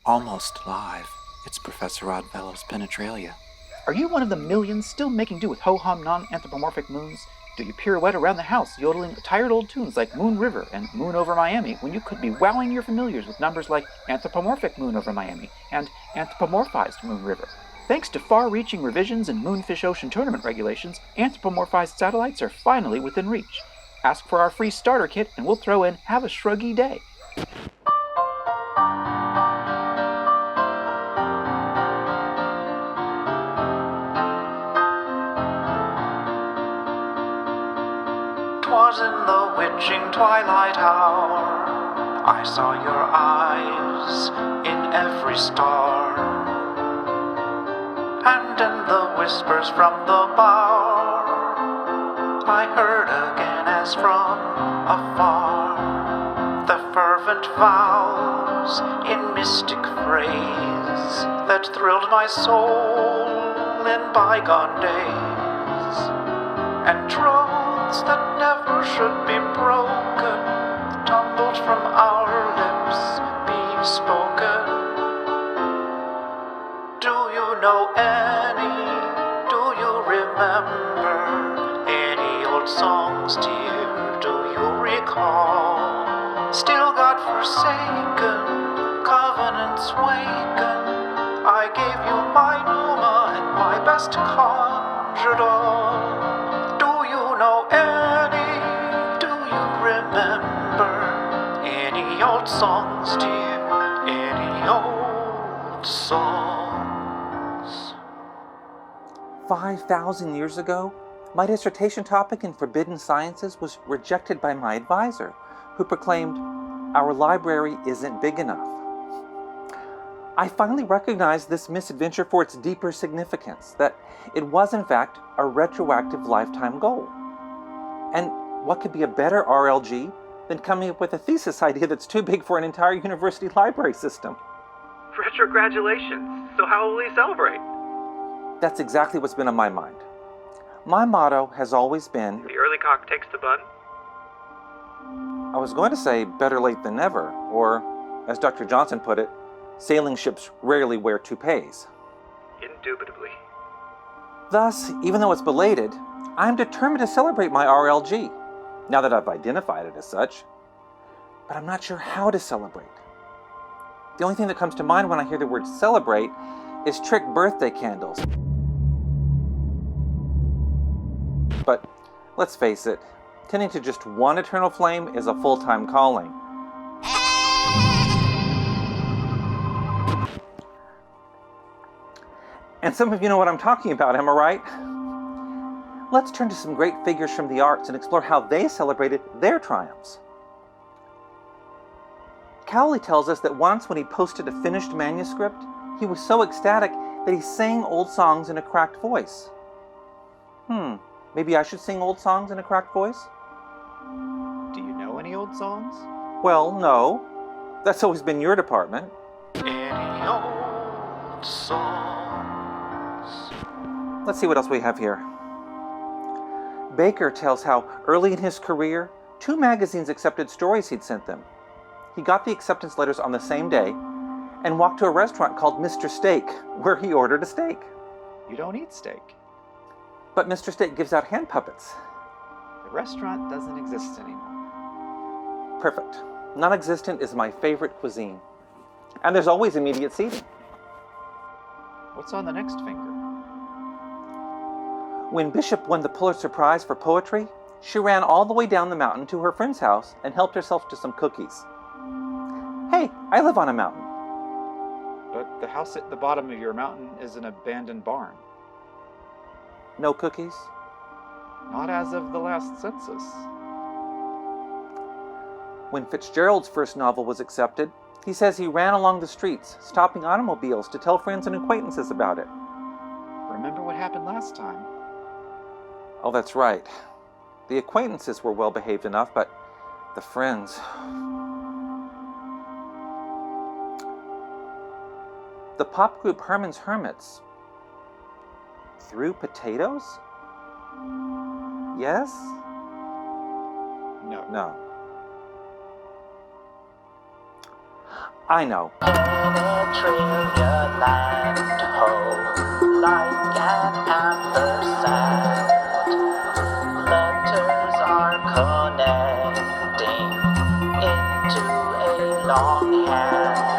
Almost live. It's Professor Oddfellow's Penetralia. Are you one of the millions still making do with ho-hum non-anthropomorphic moons? Do you pirouette around the house yodeling tired old tunes like Moon River and Moon Over Miami when you could be wowing your familiars with numbers like Anthropomorphic Moon Over Miami and Anthropomorphized Moon River? Thanks to far-reaching revisions in Moonfish Ocean tournament regulations, anthropomorphized satellites are finally within reach. Ask for our free starter kit and we'll throw in Have a Shruggy Day. Was in the witching twilight hour, I saw your eyes in every star, and in the whispers from the bower, I heard again as from afar the fervent vows in mystic phrase that thrilled my soul in bygone days, and truths that never should be broken tumbled from our lips, be spoken. Do you know any, do you remember any old songs, dear, do you recall? Still God-forsaken, covenants waken, I gave you my Numa and my best conjured all. Any old songs, dear, any old songs. 5,000 years ago, my dissertation topic in Forbidden Sciences was rejected by my advisor, who proclaimed, "Our library isn't big enough." I finally recognized this misadventure for its deeper significance, that it was in fact a retroactive lifetime goal. And what could be a better RLG than coming up with a thesis idea that's too big for an entire university library system? Retrogratulations! So how will we celebrate? That's exactly what's been on my mind. My motto has always been, The early cock takes the bun? I was going to say better late than never, or, as Dr. Johnson put it, sailing ships rarely wear toupees. Indubitably. Thus, even though it's belated, I'm determined to celebrate my RLG, now that I've identified it as such. But I'm not sure how to celebrate. The only thing that comes to mind when I hear the word celebrate is trick birthday candles. But let's face it, tending to just one eternal flame is a full-time calling. And some of you know what I'm talking about, am I right? Let's turn to some great figures from the arts and explore how they celebrated their triumphs. Cowley tells us that once when he posted a finished manuscript, he was so ecstatic that he sang old songs in a cracked voice. Maybe I should sing old songs in a cracked voice? Do you know any old songs? Well, no. That's always been your department. Any old songs. Let's see what else we have here. Baker tells how early in his career, 2 magazines accepted stories he'd sent them. He got the acceptance letters on the same day and walked to a restaurant called Mr. Steak, where he ordered a steak. You don't eat steak. But Mr. Steak gives out hand puppets. The restaurant doesn't exist anymore. Perfect. Non-existent is my favorite cuisine. And there's always immediate seating. What's on the next finger? When Bishop won the Pulitzer Prize for poetry, she ran all the way down the mountain to her friend's house and helped herself to some cookies. Hey, I live on a mountain. But the house at the bottom of your mountain is an abandoned barn. No cookies? Not as of the last census. When Fitzgerald's first novel was accepted, he says he ran along the streets, stopping automobiles to tell friends and acquaintances about it. Remember what happened last time? Oh, that's right. The acquaintances were well behaved enough, but the friends... The pop group Herman's Hermits threw potatoes? Yes? No. No. I know. Penetralia land, ho, like an ampersand. Letters are connecting into a long hand.